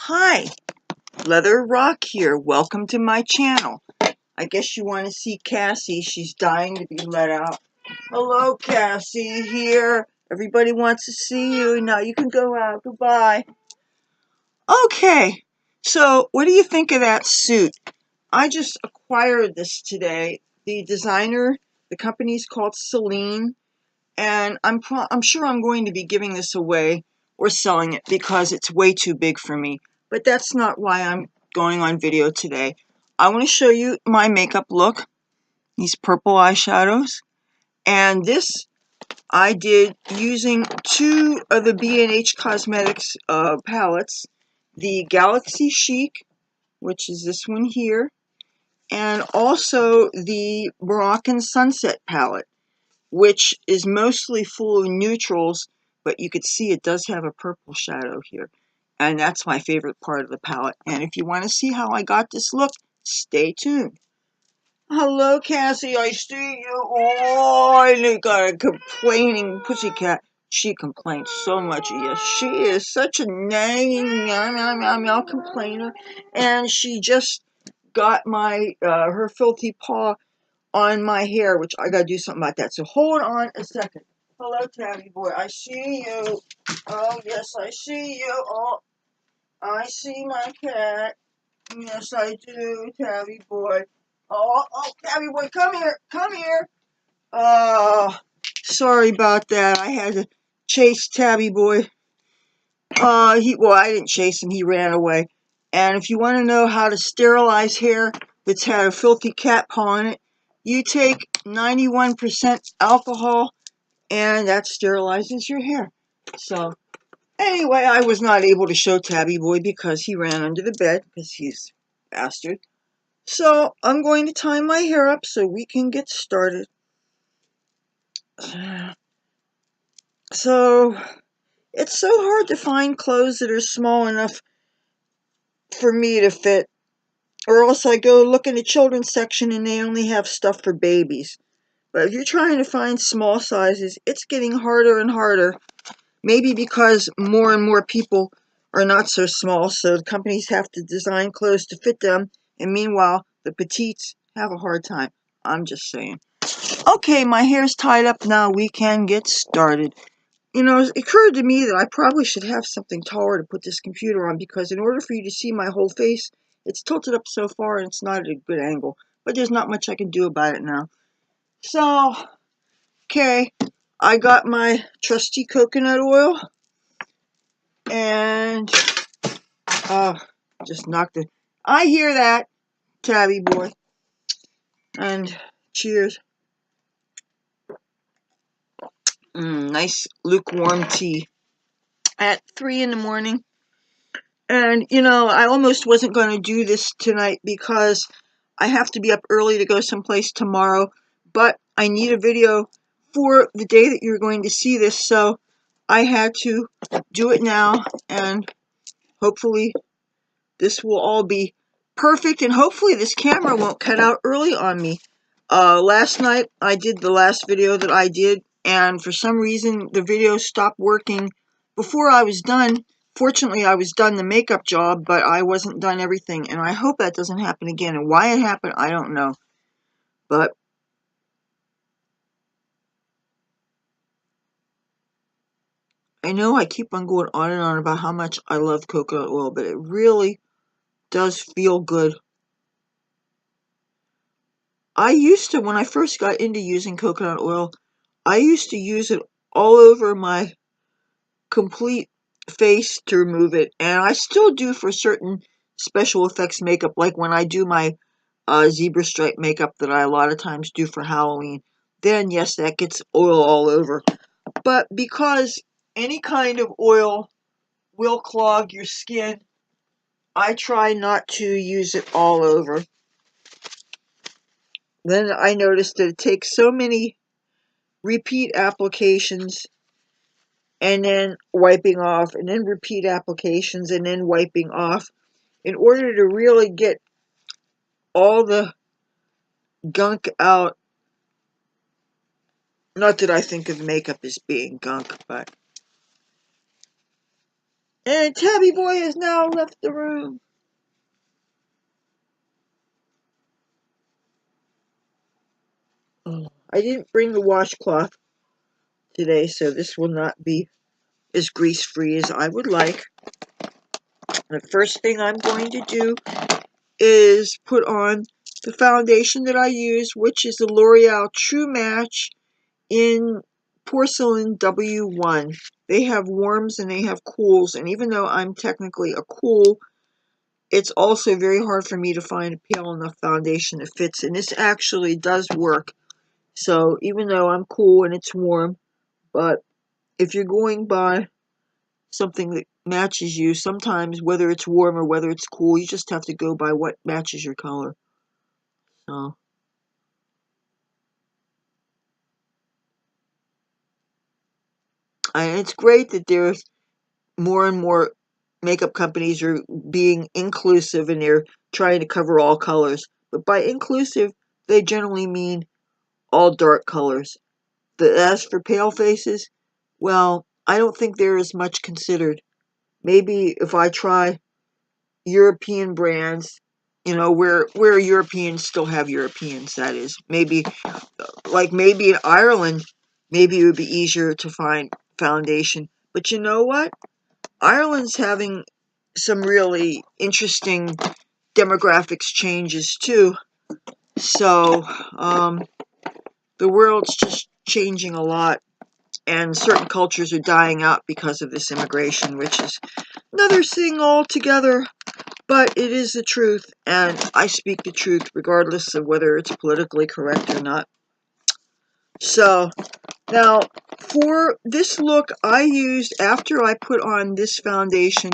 Hi, Leathur Rokk here. Welcome to my channel. I guess you want to see Cassie. She's dying to be let out. Hello, Cassie, here. Everybody wants to see you. Now you can go out. Goodbye. Okay, so what do you think of that suit? I just acquired this today. The designer, the company's called Selene, and I'm sure I'm going to be giving this away or selling it because it's way too big for me. But that's not why I'm going on video today. I want to show you my makeup look, these purple eyeshadows, and this I did using two of the BH Cosmetics palettes, the Galaxy Chic, which is this one here, and also the Moroccan Sunset palette, which is mostly full of neutrals, but you could see it does have a purple shadow here. And that's my favorite part of the palette. And if you want to see how I got this look, stay tuned. Hello, Cassie, I see you. Oh, I got a complaining pussycat. She complains so much. Yes, she is such a nagging meow complainer. And she just got my her filthy paw on my hair, which I gotta do something about that. So hold on a second. Hello, Tabby boy. I see you. Oh, yes, I see you. Oh, I see my cat. Yes, I do, Tabby boy. Oh, Tabby boy, come here. Come here. Sorry about that. I had to chase Tabby boy. I didn't chase him. He ran away. And if you want to know how to sterilize hair that's had a filthy cat paw on it, you take 91% alcohol, and that sterilizes your hair. So, anyway, I was not able to show Tabby boy because he ran under the bed, because he's a bastard. So, I'm going to tie my hair up so we can get started. So, it's so hard to find clothes that are small enough for me to fit. Or else I go look in the children's section and they only have stuff for babies. But if you're trying to find small sizes, it's getting harder and harder. Maybe because more and more people are not so small, so the companies have to design clothes to fit them. And meanwhile, the petites have a hard time. I'm just saying. Okay, my hair's tied up now. We can get started. You know, it occurred to me that I probably should have something taller to put this computer on, because in order for you to see my whole face, it's tilted up so far and it's not at a good angle. But there's not much I can do about it now. So, okay, I got my trusty coconut oil, and just knocked it. I hear that, Tabby boy. And cheers. Nice lukewarm tea at 3 in the morning. And, you know, I almost wasn't going to do this tonight because I have to be up early to go someplace tomorrow. But I need a video for the day that you're going to see this. So I had to do it now. And hopefully this will all be perfect. And hopefully this camera won't cut out early on me. Last night I did the last video that I did. And for some reason the video stopped working before I was done. Fortunately, I was done the makeup job, but I wasn't done everything, and I hope that doesn't happen again. And why it happened, I don't know. But I know I keep on going on and on about how much I love coconut oil, but it really does feel good. I used to, when I first got into using coconut oil, I used to use it all over my complete face to remove it, and I still do for certain special effects makeup, like when I do my zebra stripe makeup that I a lot of times do for Halloween. Then yes, that gets oil all over. But because any kind of oil will clog your skin, I try not to use it all over. Then I noticed that it takes so many repeat applications and then wiping off, and then repeat applications and then wiping off, in order to really get all the gunk out. Not that I think of makeup as being gunk, but And Tabby Boy has now left the room. Oh, I didn't bring the washcloth today, so this will not be as grease-free as I would like. The first thing I'm going to do is put on the foundation that I use, which is the L'Oreal True Match in Porcelain W1. They have warms and they have cools, and even though I'm technically a cool, it's also very hard for me to find a pale enough foundation that fits, and this actually does work. So even though I'm cool and it's warm, but if you're going by something that matches you, sometimes whether it's warm or whether it's cool, you just have to go by what matches your color. So and it's great that there's more and more makeup companies are being inclusive and they're trying to cover all colors. But by inclusive, they generally mean all dark colors. As for pale faces, well, I don't think there is much considered. Maybe if I try European brands, you know, where Europeans still have Europeans, that is. Maybe, like maybe in Ireland, maybe it would be easier to find foundation. But you know what? Ireland's having some really interesting demographics changes too. So, the world's just changing a lot, and certain cultures are dying out because of this immigration, which is another thing altogether. But it is the truth, and I speak the truth regardless of whether it's politically correct or not. So, now, for this look, I used, after I put on this foundation,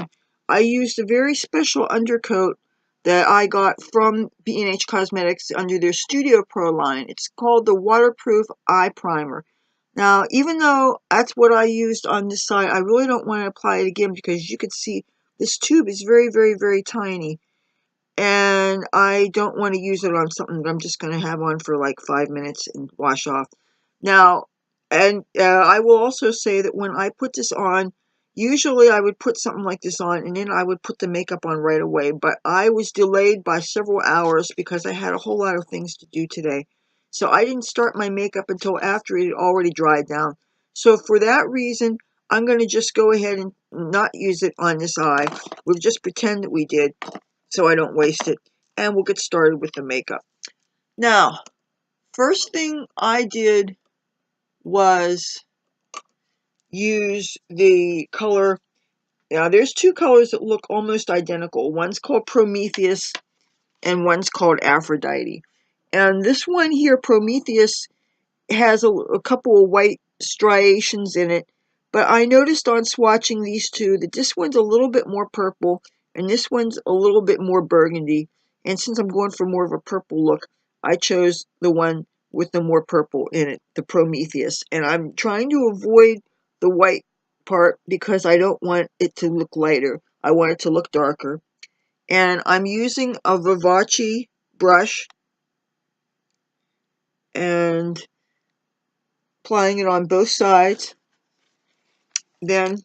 I used a very special undercoat that I got from BH Cosmetics under their Studio Pro line. It's called the Waterproof Eye Primer. Now, even though that's what I used on this side, I really don't want to apply it again because you can see this tube is very, very, very tiny. And I don't want to use it on something that I'm just going to have on for like 5 minutes and wash off. Now, and I will also say that when I put this on, usually I would put something like this on and then I would put the makeup on right away. But I was delayed by several hours because I had a whole lot of things to do today. So I didn't start my makeup until after it had already dried down. So for that reason, I'm going to just go ahead and not use it on this eye. We'll just pretend that we did, so I don't waste it. And we'll get started with the makeup. Now, first thing I did was use the color. Now, there's two colors that look almost identical. One's called Prometheus and one's called Aphrodite. And this one here, Prometheus, has a couple of white striations in it. But I noticed on swatching these two that this one's a little bit more purple and this one's a little bit more burgundy. And since I'm going for more of a purple look, I chose the one with the more purple in it, the Prometheus. And I'm trying to avoid the white part because I don't want it to look lighter. I want it to look darker. And I'm using a Vivace brush and applying it on both sides. Then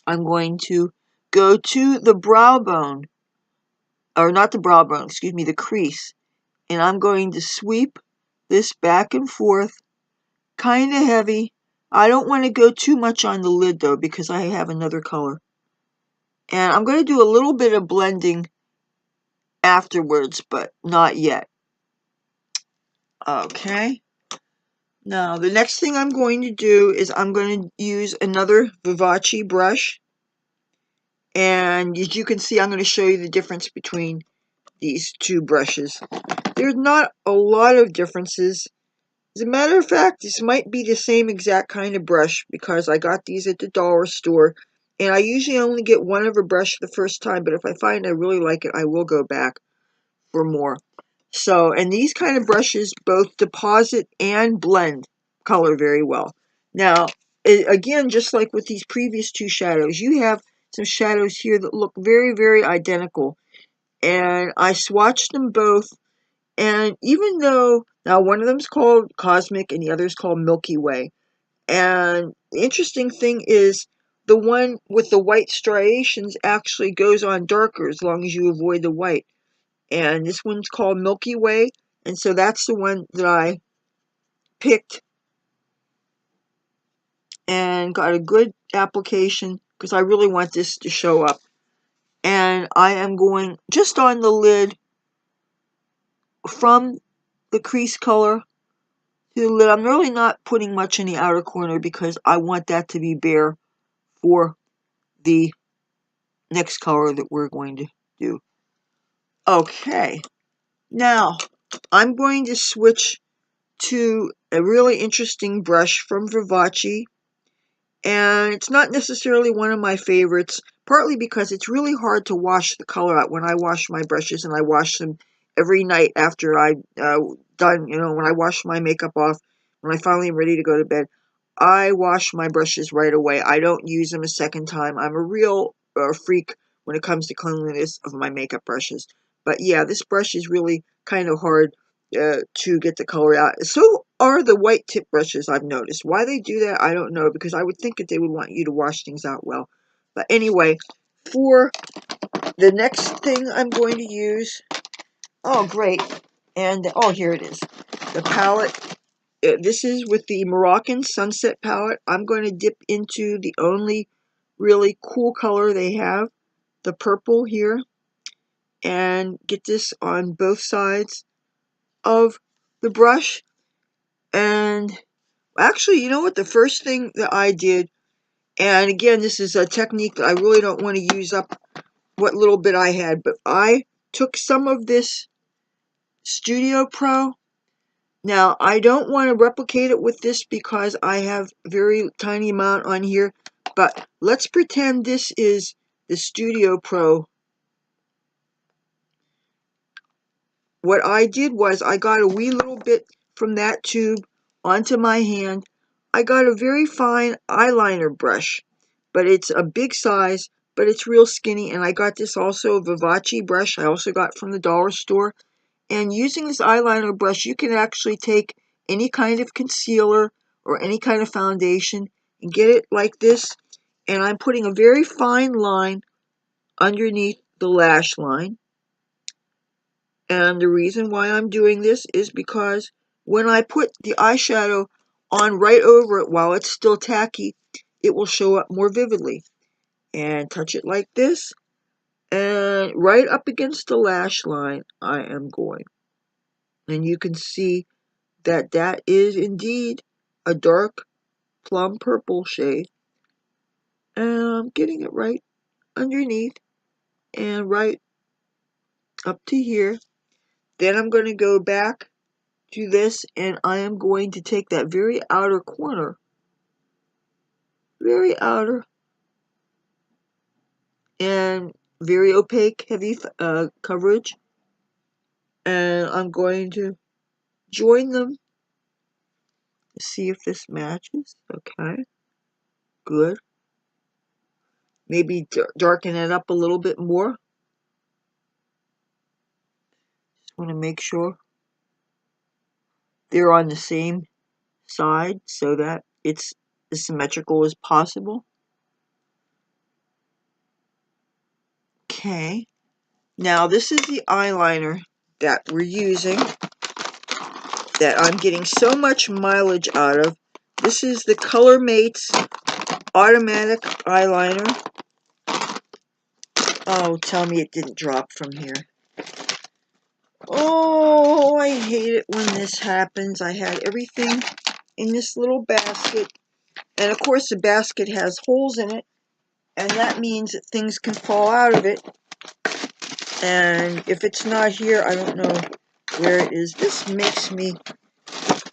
I'm going to go to the brow bone, or not the brow bone, excuse me, the crease. And I'm going to sweep this back and forth, kind of heavy. I don't want to go too much on the lid though, because I have another color. And I'm going to do a little bit of blending afterwards, but not yet. Okay. Now, the next thing I'm going to do is I'm going to use another Vivace brush. And as you can see, I'm going to show you the difference between these two brushes. There's not a lot of differences. As a matter of fact, this might be the same exact kind of brush because I got these at the dollar store. And I usually only get one of a brush the first time, but if I find I really like it, I will go back for more. So, and these kind of brushes both deposit and blend color very well. Now, again, just like with these previous two shadows, you have some shadows here that look very, very identical. And I swatched them both. And even though, now one of them's called Cosmic and the other's called Milky Way. And the interesting thing is, the one with the white striations actually goes on darker as long as you avoid the white. And this one's called Milky Way, and so that's the one that I picked and got a good application because I really want this to show up. And I am going just on the lid from the crease color to the lid. I'm really not putting much in the outer corner because I want that to be bare for the next color that we're going to do. Okay, now I'm going to switch to a really interesting brush from Vivace, and it's not necessarily one of my favorites, partly because it's really hard to wash the color out when I wash my brushes, and I wash them every night after I'm done, when I wash my makeup off, when I finally am ready to go to bed. I wash my brushes right away. I don't use them a second time. I'm a real freak when it comes to cleanliness of my makeup brushes. But yeah, this brush is really kind of hard to get the color out. So are the white tip brushes, I've noticed. Why they do that, I don't know, because I would think that they would want you to wash things out well. But anyway, for the next thing I'm going to use, oh great, and oh, here it is, the palette. This is with the Moroccan Sunset palette. I'm going to dip into the only really cool color they have, the purple here, and get this on both sides of the brush. And actually, you know what? The first thing that I did, and again, this is a technique that I really don't want to use up what little bit I had, but I took some of this Studio Pro. Now, I don't want to replicate it with this because I have a very tiny amount on here, but let's pretend this is the Studio Pro. What I did was I got a wee little bit from that tube onto my hand. I got a very fine eyeliner brush, but it's a big size, but it's real skinny, and I got this also a Vivace brush I also got from the dollar store. And using this eyeliner brush, you can actually take any kind of concealer or any kind of foundation and get it like this. And I'm putting a very fine line underneath the lash line. And the reason why I'm doing this is because when I put the eyeshadow on right over it while it's still tacky, it will show up more vividly. And touch it like this. And right up against the lash line, I am going. And you can see that that is indeed a dark plum purple shade. And I'm getting it right underneath and right up to here. Then I'm going to go back to this, and I am going to take that very outer corner, very outer, and very opaque, heavy coverage, and I'm going to join them, see if this matches. Okay, good. Maybe darken it up a little bit more. Just want to make sure they're on the same side so that it's as symmetrical as possible. Okay, now this is the eyeliner that we're using that I'm getting so much mileage out of. This is the Color Mates Automatic Eyeliner. Oh, tell me it didn't drop from here. Oh, I hate it when this happens. I had everything in this little basket. And of course the basket has holes in it. And that means that things can fall out of it. And if it's not here, I don't know where it is. This makes me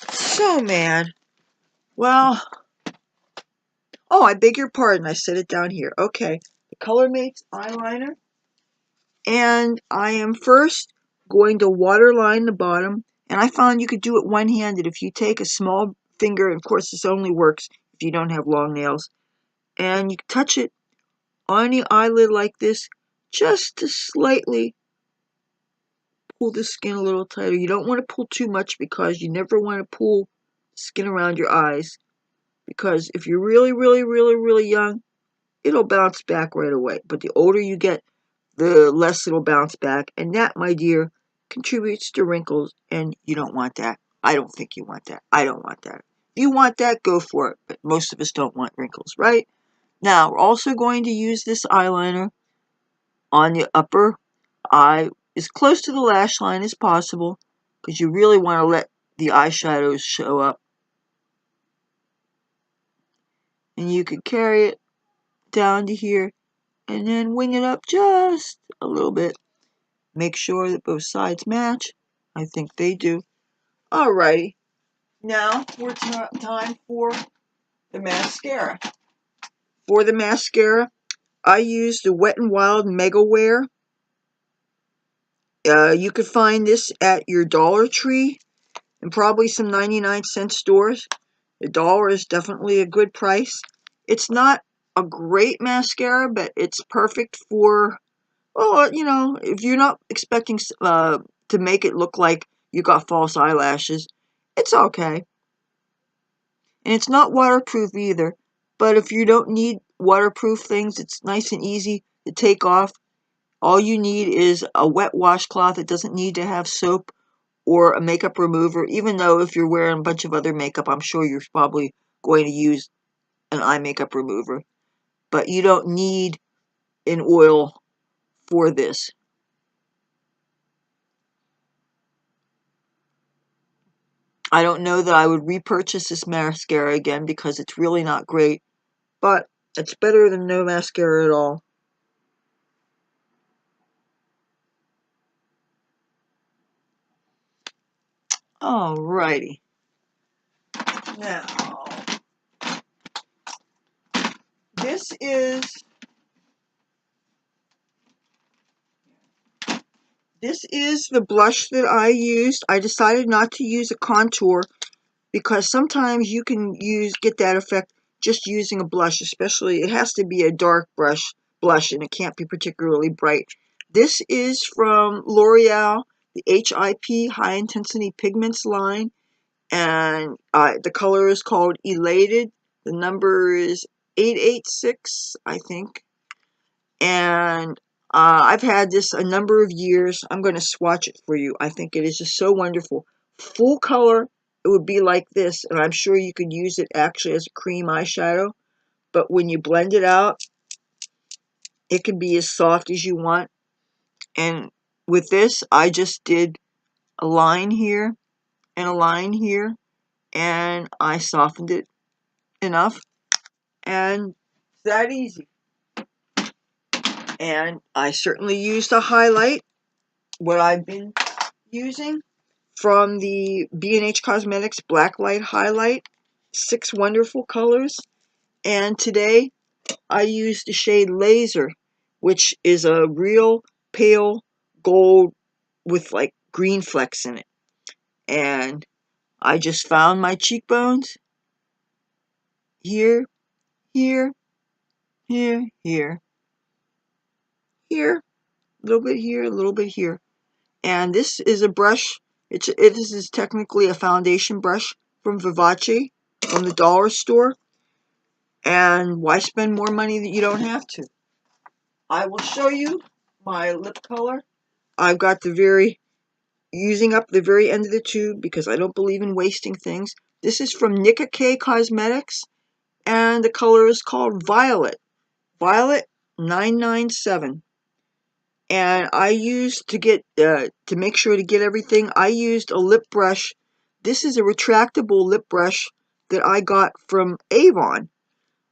so mad. Well, oh, I beg your pardon. I set it down here. Okay, the Color Mates eyeliner. And I am first going to waterline the bottom. And I found you could do it one-handed. If you take a small finger, and of course this only works if you don't have long nails, and you touch it on the eyelid like this, just to slightly pull the skin a little tighter. You don't want to pull too much because you never want to pull skin around your eyes. Because if you're really, really, really, really young, it'll bounce back right away. But the older you get, the less it'll bounce back. And that, my dear, contributes to wrinkles, and you don't want that. I don't think you want that. I don't want that. If you want that, go for it. But most of us don't want wrinkles, right? Now, we're also going to use this eyeliner on the upper eye as close to the lash line as possible, because you really want to let the eyeshadows show up. And you can carry it down to here and then wing it up just a little bit. Make sure that both sides match. I think they do. Alrighty. Now we're time for the mascara. For the mascara, I used the Wet n Wild Mega Wear. You could find this at your Dollar Tree and probably some 99-cent stores. $1 is definitely a good price. It's not a great mascara, but it's perfect for, well, you know, if you're not expecting to make it look like you got false eyelashes, it's okay. And it's not waterproof either, but if you don't need waterproof things, it's nice and easy to take off. All you need is a wet washcloth. It doesn't need to have soap or a makeup remover, even though if you're wearing a bunch of other makeup, I'm sure you're probably going to use an eye makeup remover. But you don't need an oil for this. I don't know that I would repurchase this mascara again because it's really not great, but it's better than no mascara at all. Alrighty. Now, this is the blush that I used. I decided not to use a contour because sometimes you can get that effect just using a blush, especially it has to be a dark blush and it can't be particularly bright. This is from L'Oreal, the HIP, High Intensity Pigments line, and the color is called Elated. The number is 886, I think. And I've had this a number of years. I'm going to swatch it for you. I think it is just so wonderful. Full color, it would be like this, and I'm sure you could use it actually as a cream eyeshadow. But when you blend it out, it can be as soft as you want. And with this, I just did a line here and a line here, and I softened it enough, and it's that easy. And I certainly used a highlight, what I've been using from the BH Cosmetics Blacklight Highlight. 6 wonderful colors. And today I used the shade Leathur, which is a real pale gold with like green flecks in it. And I just found my cheekbones here, here, here, here, here, a little bit here, a little bit here. And this is a brush. This is technically a foundation brush from Vivace from the dollar store. And why spend more money that you don't have to? I will show you my lip color. I've got using up the very end of the tube because I don't believe in wasting things. This is from BH Cosmetics, and the color is called Violet. Violet 997. And I used to make sure to get everything, I used a lip brush. This is a retractable lip brush that I got from Avon.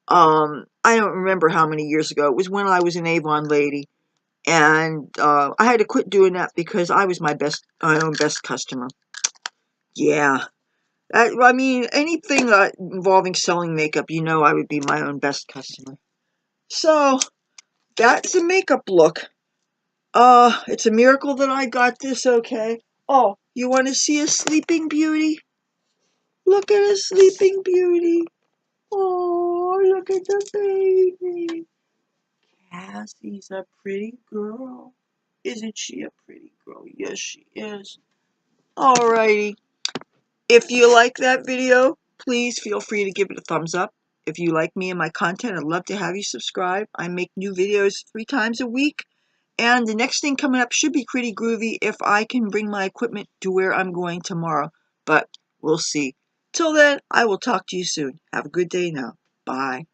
I don't remember how many years ago. It was when I was an Avon lady. And I had to quit doing that because I was my own best customer. Yeah. I mean, anything involving selling makeup, you know I would be my own best customer. So, that's a makeup look. It's a miracle that I got this okay. Oh, you want to see a sleeping beauty? Look at a sleeping beauty. Oh, look at the baby. Cassie's a pretty girl. Isn't she a pretty girl? Yes, she is. Alrighty. If you like that video, please feel free to give it a thumbs up. If you like me and my content, I'd love to have you subscribe. I make new videos 3 times a week. And the next thing coming up should be pretty groovy if I can bring my equipment to where I'm going tomorrow. But we'll see. Till then, I will talk to you soon. Have a good day now. Bye.